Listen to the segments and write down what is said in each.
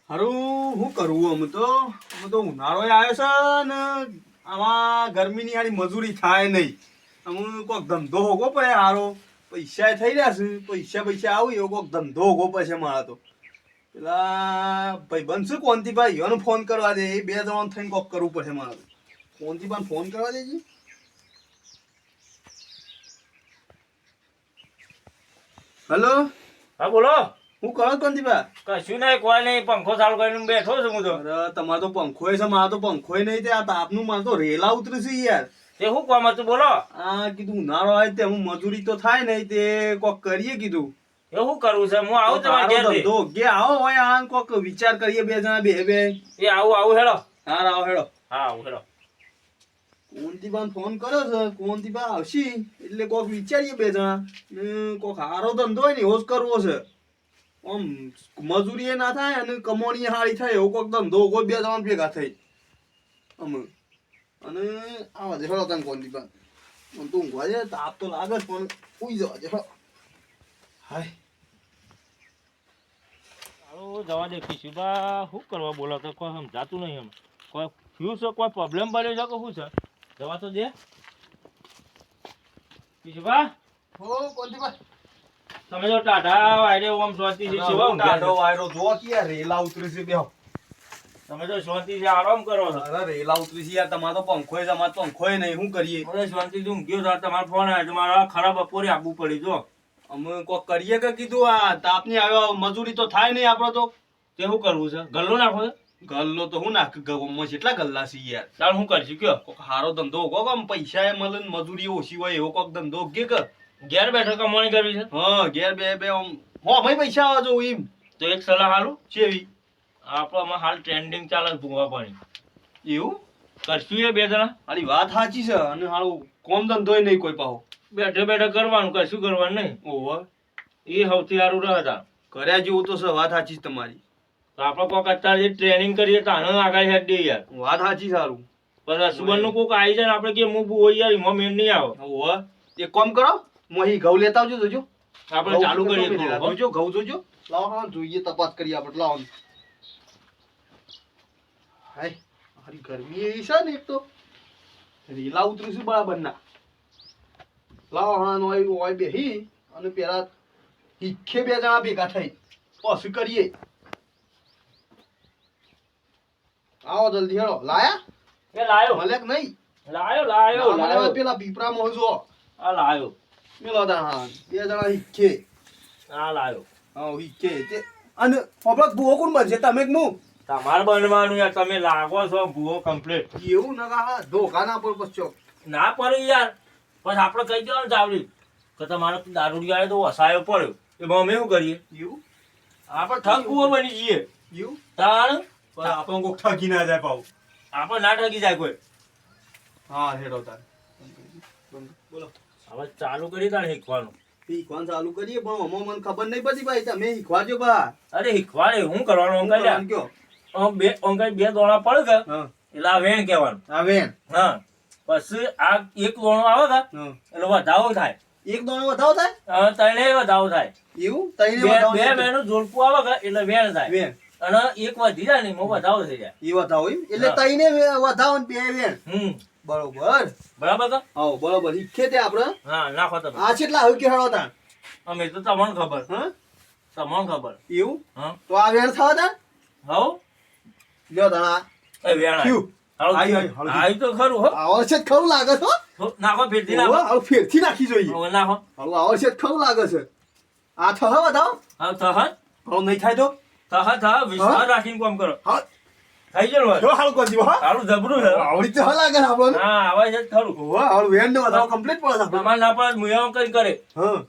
હારું શું કરવું અમે તો ઉનાળો આવ્યો છે ને આમાં ગરમીની હારી મજૂરી થાય નહીં. અમે કોઈક ધંધો હોગો પડે હારો પૈસા થઈ રહ્યા છે પૈસા આવું એવો કોઈક ધંધો હોગો પડશે મારે તો. પેલા ભાઈબંધ છે કોંતીભાઈ એનો ફોન કરવા દે એ 2 જણા થઈને કોક કરવું પડશે મારે. કોંતીભાઈ ફોન કરવા દેજે. હેલો હા બોલો. હું કરો કોંતીભાઈ? કશું નહીં, કોઈ નહીં, પંખો ચાલુ કરીને બેઠો છું હું તો. અરે તમારે તો પંખોય છે, મારે તો પંખોય નહીં. તે આ તાપનું મારે તો રેલા ઉતરે છે યાર. તે શું કામ હતું બોલો? આ કીધું ઉનાળો આવે તે હું મજૂરી તો થાય નહીં તે કોક કરીએ કીધું. એ શું કરવું છે? હું આવું તમારે ઘેરથી. ધંધો કે આવો હોય આ કોક વિચાર કરીએ 2 જણા બે. એ આવું હેડો. હા આવો હેડો. હા આવું હેડો. કોંતીબાન ફોન કર્યો છે, કોંતીબા આવશે એટલે કોક વિચારીએ 2 જણા ને કોક હારો ધંધો હોય ને એવો જ કરવો છે. આમ મજૂરી ના થાય અને કમોણી હારી થાય એવો કોક ધંધો કોઈ 2 જણા ભેગા થઈ અમે અને આવા દે હેડો તને કોંતીબા. મને તો ઊંઘવા દે, તાપ તો લાગે જ પણ ઉઈ જવા દે. હાય ચાલો જવા દે. કિશુબા શું કરવા બોલો તો કોઈ સમજાતું નહીં. એમ કોઈ થયું છે, કોઈ પ્રોબ્લેમ બન્યો છે કે શું છે? જવા તો દે. કિશુબા હો કોંતીબા. તમે જો ટાઢા વાયરે ઓમ શાંતિ છે સેવા ટાઢો વાયરો જો કે રેલા ઉતરે છે બેહો. તમે તો શાંતિ છે આરામ કરો છો. અરે રેલા ઉતરી છે યાર. તમારો પંખોય છે, અમારો પંખોય નહીં. શું કરીએ? મને શાંતિ થી ઊંઘ્યો તો તમારો ફોન આવ્યો. મારા ખરાબ બપોરે આપવું પડી જો. અમે કોક કરીએ કે કીધું આ તાપની આવ્યો મજૂરી તો થાય નહીં આપણો તો. તે શું કરવું છે? ગલ્લો નાખો છે? ગલ્લો તો હું નાખ ગમમાં કેટલા ગલ્લા છે યાર. ચાલ હું કરશું કયો? કોક હારો ધંધો કોક આમ પૈસા એ મળે ને મજૂરી ઓછી હોય એવો કોક ધંધો કે ઘેર બેઠો કમાણી કરવી છે? હા ઘેર બે આમ હો ભાઈ પૈસા આવે જો એમ. તો એક સલાહ હાલું. ચેવી? આપણામાં હાલ ટ્રેન્ડિંગ ચાલે છે ભૂંગા પાણી. એવું કરશું એ 2 જણા? મારી વાત સાચી છે અને હારું કોમ ધંધોય નહીં કોઈ પાહો. બેઠે બેઠે કરવાનું, કશું કરવાનું નહીં. ઓહો એ સૌથી સારું રહે. કર્યા જેવું તો છે. વાત સાચી છે તમારી. તો આપણે કોક અત્યારે જે ટ્રેનિંગ કરીએ તો આને આગળ હેડ દે યાર. વાત સાચી સારું. પછી સુબન નું કોક આવી જાય ને આપણે કે હું હોય યાર એમાં મેળ નહીં આવે. ઓહો એક કામ કરો, મોહી ઘઉં લેતા આવજો. જોજો આપણે ચાલુ કરીએ થોડું, હો. જોજો ઘઉં જોજો. લાવો હા જોઈએ, તપાસ કરીએ આપણે. લાવો હાય હારી ગરમી એવી છે ને એક તો રેલા ઉતરીશું બરાબર ના. લાવો હા નોય બેહી અને પેલા હિખે 2 જણા ભેગા થઈ પછી કરીએ. આવો જલ્દી હેડો. લાયા એ લાયો મળે કે નહીં? લાયો પેલા પીપરા માં જો આ લાયો. મેલો તા હા 2 જણા હિખે. આ લાયો. હા હિખે તે અને પબ્લિક ભૂવો કોણ બનશે? તમે કે હું? તમારે બનવાનું યાર. તમે લાગો છો ભૂવો કમ્પ્લીટ. એવું ના હા ધોકા ના પર પછી ના પડે યાર. પછી આપણે કહી દેવાનું ચાવડી કે તમારે દારૂડી આવે તો વસાયો પડ્યો. એમાં અમે શું કરીએ? એવું આપણે ઠગ ભૂવો બની જઈએ. એવું તાણ પણ આપણને કોક ઠગી ના જાય પાછું. આપણે ના ઠગી જાય કોઈ. હા હેડો તાર બોલો. હવે ચાલુ કરી તાણ શીખવાનું. શીખવાનું ચાલુ કરીએ પણ આમાં મને ખબર નહીં પડી ભાઈ. તમે શીખવાડજો બા. અરે શીખવાડે શું કરવાનું? શું કરવાનું કયો? બે દોણા પડે કે હા એટલે આ વેણ કહેવાનું. આ વેણ. હા પછી આ એક દોણો આવે કે હા એટલે વધાવો થાય. એક દોણો વધાવો થાય? ત્રણે વધાવો થાય. એવું તઈને બે વધાવો બે થાય? વેણું જોડકું આવે કે એટલે વેણ થાય. વેણ અને એક વધી જાય ને એમાં વધાવો થઈ જાય. એ વધાવો એમ એટલે હા. તઈને વધાવો ને 2 વેણ. બરોબર. બરાબર કે? હા બરોબર. શીખે તે આપણે. હા નાખો તમે. આ કેટલા આવ્યું કે હેડો તાર? અમે તો તમને ખબર. હા તમને ખબર. એવું હા તો આ વેણ થવા તાર હવ લ્યો તાણા એ વેણ ક્યું? આવી તો ખરું હો. આવો છે ખરું લાગે છે. નાખો ફેરથી નાખો. આવું ફેરથી નાખી જોઈએ. હવે નાખો. હવે આવો છે ખરું લાગે છે. આ થહ બતાવો. હવે થહન હવે નહીં થાય તો થહ વિશ્વાસ રાખીને કામ કરો. હા થઈ ગયું જો હાલ કરી દીધો. હા સારું જબરું છે. આવડી તો લાગે છે આપણને. હા આવે છે ખરું. ઓહો આવડ વેણ ને બતાવો કમ્પ્લીટ પડે છે આપણે. તમારે ના પડે મુયાઓ કઈ કરે. હા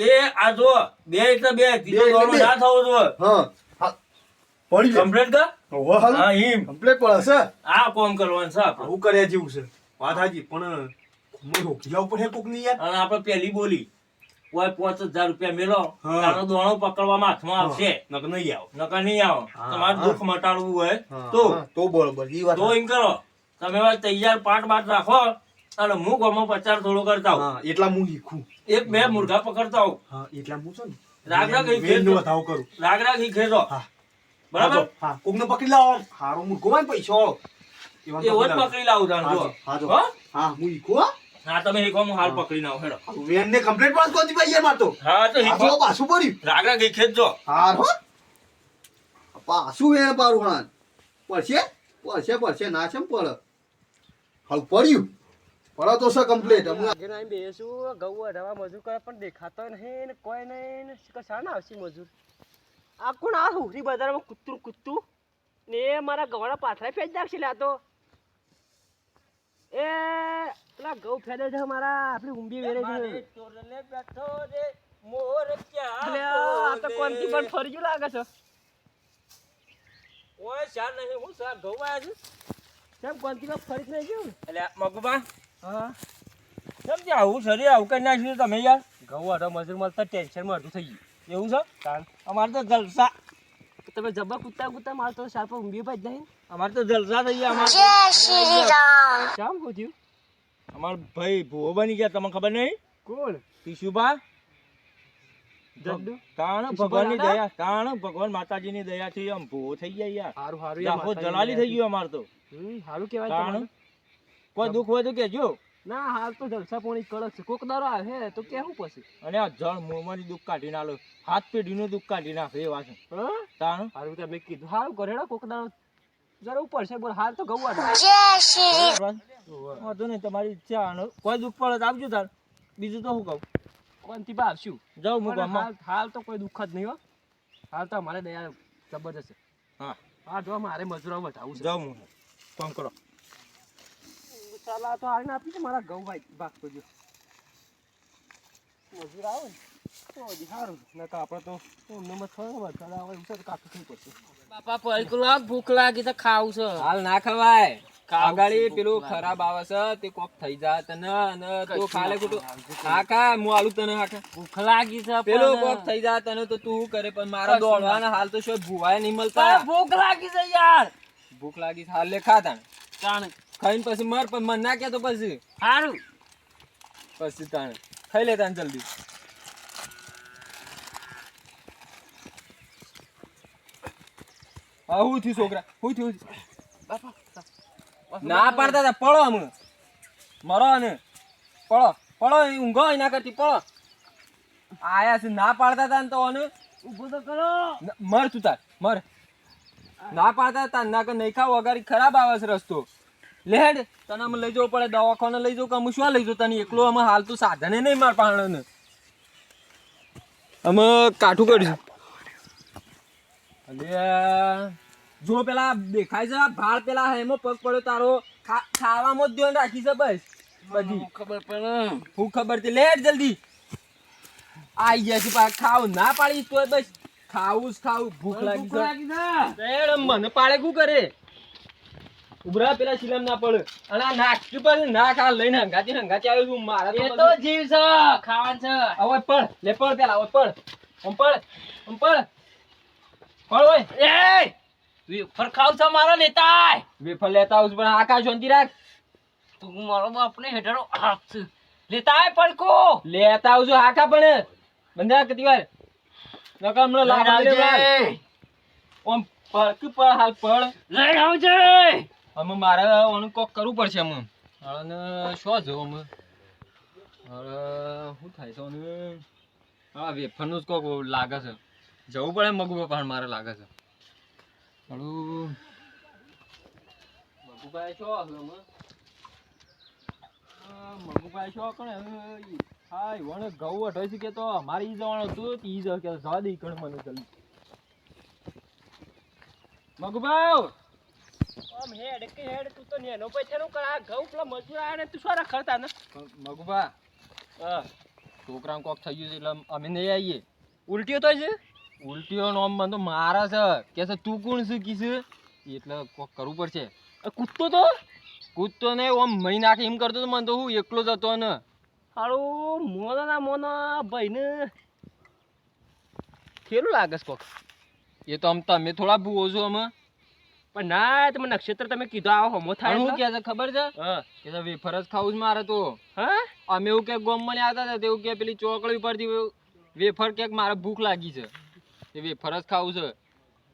એ આ જો 2 એટલે 2 ત્રીજો એટલે દોણો બે. ના થવો જોઈએ. હા હા પડી જાય. કમ્પ્લીટ કર. ઓહો હાલ હા એમ કમ્પ્લીટ પડે છે. આ કામ કરવાનું છે આપણે. હું કર્યા જેવું છે. વાત હાજી પણ મને રોકી લાવવું પડે કોક ની યાર. અને આપણે પેલી બોલી કોઈ 5000 રૂપિયા મેલો હા. તારો દોણો પકડવામાં હાથમાં આવશે. નક નહીં આવ. નકર નહીં આવો. હા, તમારે હા. દુઃખ મટાડવું હોય હા, તો બરોબર ઈ વાત. તો એમ કરો તમે હવે તૈયાર પાટ બાટ રાખો અને હું ગમો પ્રચાર થોડો કરતા હોઉં. હા એટલા હું શીખું. 1-2 મુર્ગા પકડતા હોઉં. હા એટલા હું છે ને રાગ રાગ ઈ વેણ નો ખેંચો. વધાવ કરું. રાગ રાગ ઈ ખેંચો. હા બરાબર હા કોકને પકડી લાવો આમ. હારો મૂર્ખો હોય ને પૈસો વાળો. એવાને એવો જ લાવો. પકડી લાવું તાણ હા જો જો, હા જો. હો? હા હું ઈકો હો. હા તમે એક હું હાલ હા. પકડી નાવ હેડો વેનને કમ્પ્લેટ પાસ કરી દીધી યાર મારતો. હા તો આ હિકો તો પાછું પડ્યું. રાગ રાગ ઈ ખેંચજો હારો. પાછું વેણ પાડું હણાં. પડશે ના છે પડે. હાલ પડ્યું. પડે તો છે કમ્પ્લેટ. આગળ આવીને બેસું ઘઉં વઢાવા મજૂર કરે પણ દેખાતો નહીં ને કોઈ નહીં ને કશા ના આવશે મજૂર આ કોણ આ હુરી બજારમાં કૂતું ને એ મારા ઘઉંના પાથરા ફેંચ નાખશે લે આ તો એ પેલા ઘઉં ફેદે છે મારા આપણી ઊંબી વેરે છે ચોરને બેઠો રે મોર ક્યાં એટલે આ તો કોનથી પણ ફરી ગયું લાગે છે ઓય શા નહીં હું શા ઘઉં આયા છે કેમ કોનથી પણ ફરી જ નહીં ગયું એટલે મગુબા હા કેમ કે આવું શરીર આવું કરી નાખ્યું તમે યાર ઘઉં વઢા મજૂર મળતા ટેન્શનમાં અડધું થઈ એવું છે ગયું અમારે તો જલસા તમે જબ્બા કૂદતા મારતો સાર પર ઊંબી ભાઈ નહીં અમારે તો જલસા થઈ ગયા અમારે કેમ પૂછ્યું અમાર ભાઈ ભૂવો બની ગયા તમને ખબર નહીં કોણ ટીશુબા જડ્ડુ તાણ ટીશુબા ભગવાનની દાદા? દયા તાણ ભગવાન માતાજીની દયાથી આમ ભૂવો થઈ ગયા યાર હારું હારું દાખો જલાલી થઈ ગયું અમાર તો હારું કહેવાય તાણ તમારું. કોઈ દુઃખ હોય તો કેજો ના હાલ તો જલસા પોણી કડક છે કોક દારો આવે તો કેવું પછી અને આ જળ મોંમાંથી દુઃખ કાઢી નાલો હાથ પેઢીનું દુઃખ કાઢી નાખે એ વાત છે. હા તાણ હારું તમે કીધું હારું કરેડા કોક દારો જરા ઉપર છે બોલ હાલ તો ગવા દે વાંધો નહીં તમારી ઈચ્છા અને કોઈ દુઃખ પડે તો આવજો તાર બીજું તો શું કહું કોનથી બા આવશું જાઉં હું પણ ગામમાં હાલ તો કોઈ દુઃખ જ નહીં હો હાલ તો અમારે દયા જબરજસ્ત છે હા હા જો મારે મજૂરો વઢાવું છે જાઉં હું ફોન કરો ચાલા તો આવીને આપી છે મારા ઘઉં ભાગ કરજો મજૂર આવે ને તો હજી સારું નકા આપણે તો એમને મત ખબર વરસાદ આવે એવું છે તો કાઢું થઈ પડશે બાપા પલકુલા ભૂખ લાગી તો ખાવું છે હાલ ના ખવાય ખાવું આગાડી છે, પેલું ભૂખ ખરાબ આવે છે તે કોક થઈ જાય તને અને તું ખાલે ખોટું હા ખા હું આલું તને હા ખા ભૂખ લાગી છે પેલું પણ- કોક થઈ જાય તને તો તું શું કરે પણ મારા કશું દોડવાના હાલ તો શું ભૂવાય નહીં પણ મળતા ભૂખ લાગી છે યાર ભૂખ લાગી છે, હાલ લે ખા તાણ તાણ ખાઈને પછી મર પણ મન ના કે તો પછી સારું તાણ ખાઈ લે તાણ જલ્દી હા હું થયું છોકરા હું થયું ના પાડતા હતા પડો અમે મરો ને પડો ઊંઘો એના કરતી પડો આયા છે ના પાડતા હતા ને તો અને ઊભો તો કરો મર તું તાર મર ના પાડતા હતા ના કે નહીં ખાવ વગાડી ખરાબ આવે છે રસ્તો લેડ તને અમે લઈ જવું પડે દવાખાને લઈ જવું કે અમે શું લઈ જવું તને એકલો અમે હાલ તું સાધને નહીં માર પાણને અમે કાઠું કરીશું અલે જો પેલા દેખાય છે ભાળ પેલા હેમો પગ પડ્યો તારો ખાવામાં જ ધ્યાન રાખી છે બસ બધી ખબર પડે હું ખબર છે લેટ જલ્દી આઈ ગયા છે પાછા ખાવ ના પાડીશ તોય બસ ખાવું જ ખાવું ભૂખ લાગી ભૂખ છે લાગી છે રેડ મને પાડે શું કરે ઉભરા પેલા શિલમ ના પડે અને આ નાખી પર ના ખા લઈને હંગાતી આવ્યો છું મારા એ તો જીવ છે ખાવાનું છે હવે પડ લે પડ પેલા હવે પડ પડ ઓય એ તું ફર ખાવ છો મારો લેતા વેફર લેતા આવું છું પણ આકાશ શાંતિ રાખ તું મારો બાપ ને હેઠળો હાથ છે લેતા આય પડકો લેતા આવું છું આકા પણ બંધા કતી વાર નકર હમણાં લાવ ઓમ પડ હાલ પડ લઈ આવજે અમે મારે ઓનું કોક કરવું પડશે અમે અને શું જવું અમે હવે શું થાય છે ઓનું હા વેફરનું જ કોક લાગે છે જવું પડે મગુભાઈ પણ મારે લાગે છે હળું મગુભાઈ શું હશે અમે મગુભાઈ શું કરે હા વણ ઘઉં વઢાઈ છે કે તો અમારે ઈ જવાનું હતું તો ઈ જ કે જવા દે કણ મને જલ્દી મગુભાઈ આમ હેડ કે હેડ તું તો નેનો પૈસાનું કર આ ઘઉં પેલા મજૂર આવ્યા ને તું શું રખડતા ને મગુભા છોકરાને કોક થઈ ગયું છે એટલે અમે નહીં આવીએ ઉલટીઓ તો છે ઉલટીઓ નોમ મને તો મારા છે કે છે તું કોણ છે કીસ એટલે કોક કરવું પડશે કૂદતો તો કૂદતો ને ઓમ મહી નાખે એમ કરતો તો મને તો હું એકલો જ હતો ને હારું મોના ભાઈને કેવું લાગે છે કોક એ તો તમે થોડા ભૂવો છો અમે પણ ના તમે નક્ષત્ર તમે કીધું આવો હમો થાય શું એટલે. કે છે ખબર છે હા કે છે વેફર જ ખાવું જ મારે તો હા અમે એવું કે ગોમમાં આવતા હતા તેવું કે પેલી ચોકડી પરથી વેફર કે મારે ભૂખ લાગી છે એ વેફર જ ખાવું છે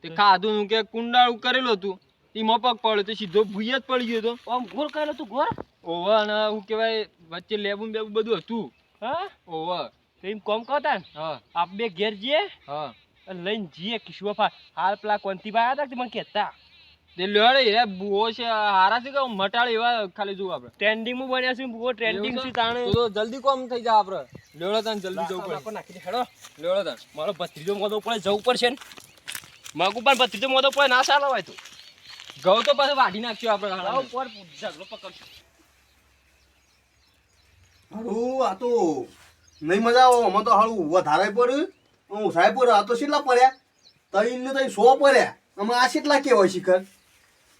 તે ખાધું નું કે કુંડાળું કરેલું હતું એમાં પગ પડ્યો તો સીધો ભૂઈ જ પડી ગયો તો આમ ગોળ કરેલો તું ગોળ ઓવર અને શું કહેવાય વચ્ચે લેબું બેબું બધું હતું હા ઓવર તો એમ કોમ કરતા ને હા આપ બે ઘેર જઈએ હા અને લઈને જઈએ કિશોફા હાલ પેલા કોંતીભાઈ આવ્યા હતા કે મને કહેતા તે લેડે એ બુઓ છે હારા છે કે મટાળ એવા ખાલી જોવું આપણે ટ્રેન્ડિંગમાં બન્યા છે બહુ ટ્રેન્ડિંગ છે તાણે તો જલ્દી કોમ થઈ જાય આપણે લેવડો તાન જલ્દી જવું પડે નાખી દે હેડો લેવડો તાન મારો ભત્રીજો મોદો પડે જવું પડશે ને માગું પણ ભત્રીજો મોદો પડે ના ચાલે હોય તો ઘઉં તો પાછું વાઢી નાખ્યો આપણે લાવ હારા. પર ઝઘડો પકડશું હારું આ તો નહીં મજા આવે અમે તો હારું વધારે પડ્યું હું સાહેબ પર આ તો કેટલા પડ્યા તઈ ને તઈ 100 પડ્યા અમે આ કેટલા કેવાય શિખર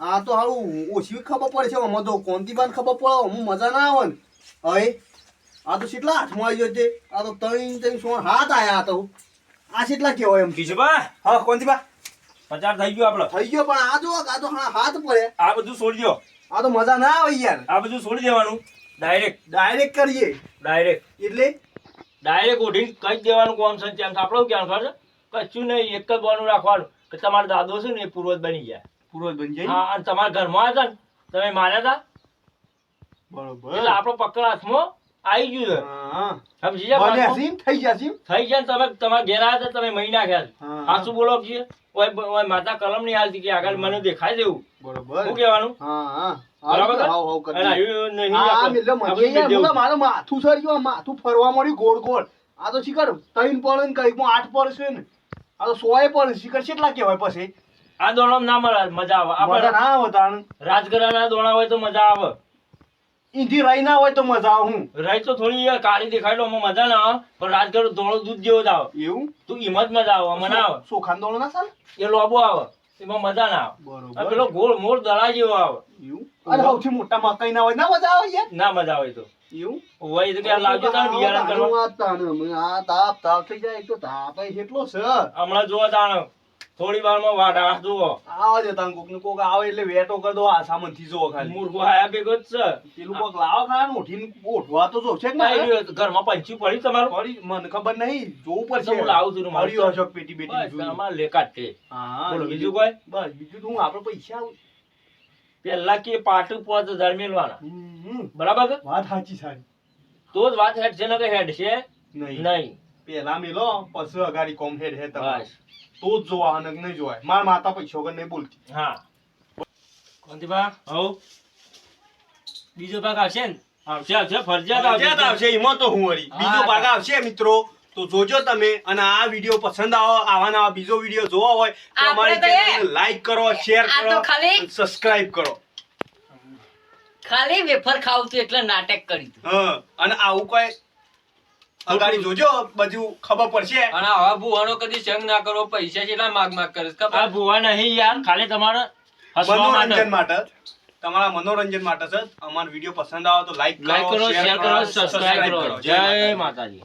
આ તો હારું ઓછી ખબર પડે છે અમે તો કોંતીબાન ખબર પડે હું મજા ના આવે ને હવે આ તો કેટલા હાથમાં આવી ગયો છે આ તો તઈ 100 હાથ આયા તો આ કેટલા કેવાય એમ કિશુભા હા કોંતીબા પચાર થઈ ગયું આપણે થઈ ગયો પણ આ જો આ તો હાથ પડ્યા આ બધું છોડી દો આ તો મજા ના આવે યાર આ બધું છોડી દેવાનું ડાયરેક્ટ ડાયરેક્ટ કરીએ એટલે ડાયરેક્ટ ઉઠીને કહી દેવાનું કોમ છે તેમ આપણું ક્યાં ખબર છે કશું નહીં એક જ બોનું રાખવાનું કે તમારા દાદો છે ને એ પૂર્વજ બની ગયા પૂરો બની જાય હા અને તમારા ઘરમાં હતા ને તમે માન્યા હતા બરોબર એટલે આપણો પકડ હાથમાં આવી ગયું હા છે સમજી ગયા બને પાછું? સીમ થઈ ગયા સીમ થઈ ગયા ને તમે તમારા ઘેર આવ્યા હતા તમે મહી નાખ્યા છે. હા. સાચું બોલો છીએ ઓય માતા કલમ નહીં હાલતી કે આગળ મને દેખાય દેવું બરોબર શું કહેવાનું હા હા બરાબર છે? હાવ હાવ કરી અને આવ્યું નહીં આ આપણે. મિલ્લો આપણે મજે યાર દેવું. મુલા મારું માથું સર્યું માથું ફરવા મળ્યું ગોળ ગોળ આ તો શિખર 3 પડે ને કઈકમાં 8 પડશે ને આ તો 100 એ પડે શિખર કેટલા કહેવાય પછી આ દોણો ના મળે મજા આવે મજા આપણે ના આવે તાણ રાજગરાના દોણા હોય તો મજા આવે ઈંધી રહી ના હોય તો મજા આવે હું રહી તો થોડી યાર કાળી દેખાડો અમે મજા ના આવે પણ રાજગર દોણો દૂધ જેવો જ આવે એવું તું હિંમત મજા આવે અમે ના આવે સોખાન દોડો ના ચાલે એ લોબો આવે એમાં મજા ના આવે આ બરોબર પેલો ગોળ મોળ દડા જેવો આવે એવું અરે સૌથી મોટા મકાઈ ના હોય ના મજા આવે યાર ના મજા આવે તો એવું હોય તો કે લાવજો તાણ બિયારણ કરવા આ તાણ આ તાપ તાપ થઈ જાય એક તો તાપ ય એટલો છે હમણાં જોવા તાણ થોડી વારમાં વાડા જુઓ આવા છે તાણ કોક ને કોક આવે એટલે વેટો કરી દો આ સામાન થી જો ખાલી મૂર્ખો આયા ભેગો જ છે પેલું કોક લાવો ખાવાનું ઉઠીને ઓઠવા તો જો છે કે ના આઈ રહ્યો. ઘરમાં પંછી પડી તમારું પડી મને ખબર નહીં જોવું તો પડશે હું લાવું છું મારું. મળ્યું હશે પેટી બેટી બસ જોયું. અમારે લેકાત છે હા બોલો, એ બીજું કોઈ? બસ બીજું તો હું આપણે પૈસા પેલા કે પાટું 5000 મેલવાના હમ, બરાબર છે? વાત સાચી સારી તો જ વાત હેડ છે ને કે હેડ છે નહીં નહીં પેલા મેલો પછી અગાડી કોમ હેડ હે તમારે બસ તો જ જોવા અને નહીં જોવાય માર માતા પૈસા વગર નહીં બોલતી હા કોંતીબા હવ બીજો ભાગ આવશે ને આવશે ફરજિયાત આવશે એમાં તો હું વળી બીજો ભાગ આવશે મિત્રો તો જોજો તમે અને આ વિડીયો પસંદ આવા નવા બીજો વિડીયો જોવા હોય તો અમારી આપણે તો ચેનલને લાઈક કરો શેર આ કરો તો ખાલી- સબસ્ક્રાઇબ કરો ખાલી વેફર ખાવું તું એટલે નાટક કર્યું તું. હા અને આવું કોઈ અગાડી જોજો બધું ખબર પડશે અને આવા ભૂવાનો કદી સંગ ના કરો પૈસા કેટલા માગ કરે છે આ ખબર ભૂવા નહીં યાર ખાલી તમારે હસવા મનોરંજન માટે માટે તમારા મનોરંજન માટે છે અમારો વિડીયો પસંદ આવે તો લાઈક લાઈક કરો શેર કરો સબસ્ક્રાઇબ કરો જય માતાજી. માતાજી